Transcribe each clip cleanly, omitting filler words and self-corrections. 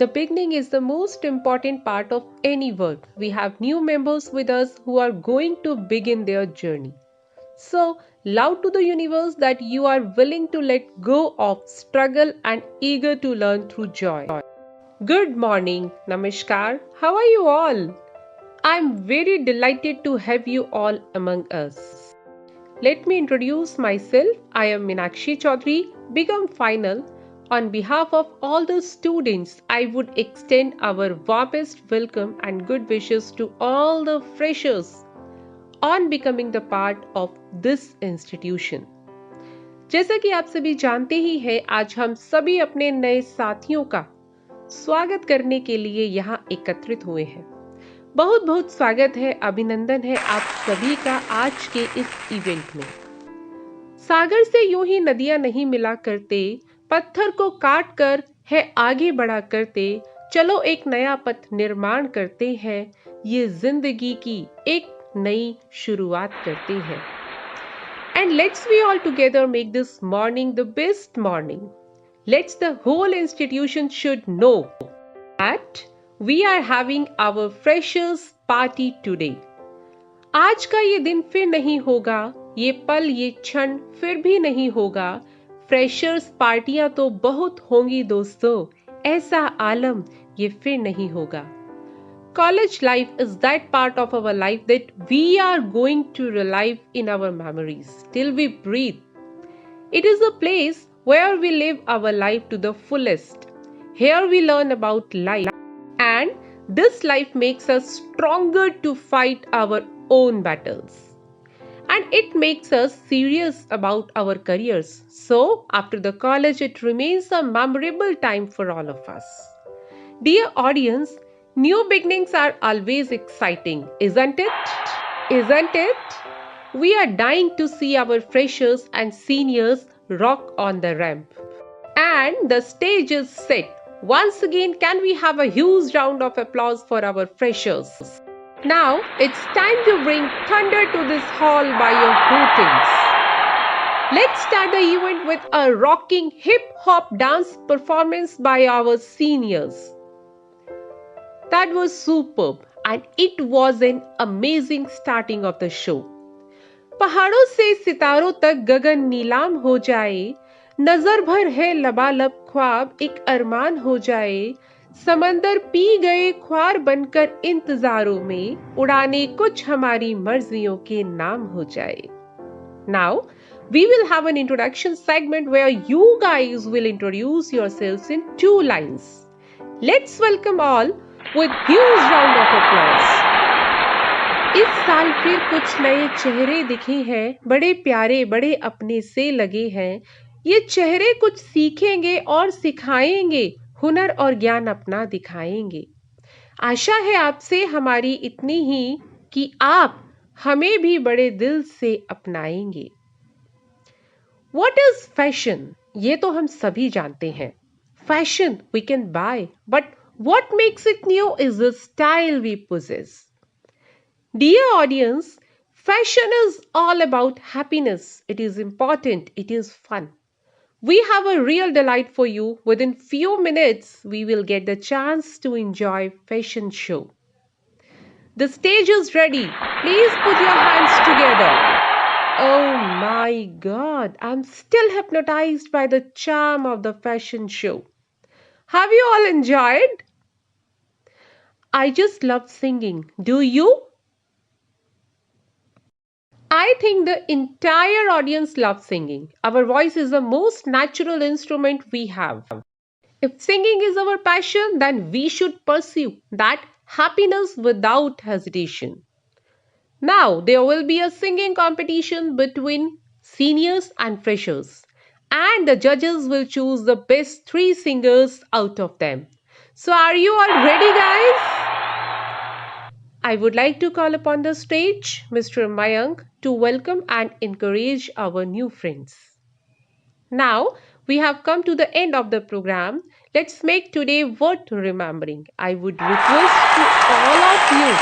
The beginning is the most important part of any work. We have new members with us who are going to begin their journey. So, loud to the universe that you are willing to let go of struggle and eager to learn through joy. Good morning, Namaskar. How are you all? I'm very delighted to have you all among us. Let me introduce myself. I am Meenakshi Chaudhary, Become Final. On behalf of all the students, I would extend our warmest welcome and good wishes to all the freshers on becoming the part of this institution. जैसा कि आप सभी जानते ही हैं, आज हम सभी अपने नए साथियों का स्वागत करने के लिए यहाँ एकत्रित हुए हैं। बहुत बहुत स्वागत है, अभिनंदन है आप सभी का आज के इस इवेंट में। सागर से यूं ही नदियां नहीं मिला करते, पत्थर को काट कर है आगे बढ़ा करते, चलो एक नया पथ निर्माण करते हैं, ये जिंदगी की एक नई शुरुआत करते हैं। And let's we all together make this morning the best morning. Let's the whole institution should know that we are having our freshers party today. आज का ये दिन फिर नहीं होगा, ये पल ये क्षण फिर भी नहीं होगा। फ्रेशर्स पार्टियां तो बहुत होंगी दोस्तों, ऐसा आलम ये फिर नहीं होगा। College life is that part of our life that we are going to relive in our memories till we breathe. It is a place where we live our life to the fullest. Here we learn about life, and this life makes us stronger to fight our own battles. And it makes us serious about our careers. So, after the college, it remains a memorable time for all of us. Dear audience, new beginnings are always exciting, isn't it? Isn't it? We are dying to see our freshers and seniors rock on the ramp. And the stage is set. Once again, can we have a huge round of applause for our freshers? Now, it's time to bring thunder to this hall by your hootings. Let's start the event with a rocking hip-hop dance performance by our seniors. That was superb and it was an amazing starting of the show. पहाड़ों से सितारों तक गगन नीलाम हो जाए, नजर भर है लबालब ख्वाब एक अरमान हो जाए, समंदर पी गए ख्वार बनकर इंतजारों में, उड़ाने कुछ हमारी मर्जियों के नाम हो जाए. Now, we will have an introduction segment where you guys will introduce yourselves in 2 lines. Let's welcome all with huge round of applause. इस साल फिर कुछ नए चेहरे दिखे हैं, बड़े प्यारे बड़े अपने से लगे हैं. ये चेहरे कुछ सीखेंगे और सिखाएंगे, हुनर और ज्ञान अपना दिखाएंगे. आशा है आपसे हमारी इतनी ही कि आप हमें भी बड़े दिल से अपनाएंगे. What is fashion? ये तो हम सभी जानते हैं. Fashion we can buy, but what makes it new is the style we possess. Dear audience, fashion is all about happiness. It is important. It is fun. We have a real delight for you. Within few minutes, we will get the chance to enjoy fashion show. The stage is ready. Please put your hands together. Oh my God, I'm still hypnotized by the charm of the fashion show. Have you all enjoyed? I just love singing. Do you? I think the entire audience loves singing. Our voice is the most natural instrument we have. If singing is our passion, then we should pursue that happiness without hesitation. Now, there will be a singing competition between seniors and freshers, and the judges will choose the best 3 singers out of them. So, are you all ready, guys? I would like to call upon the stage Mr. Mayank to welcome and encourage our new friends. Now, we have come to the end of the program. Let's make today worth remembering. I would request to all of you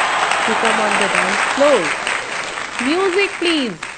to come on the dance floor. Music please.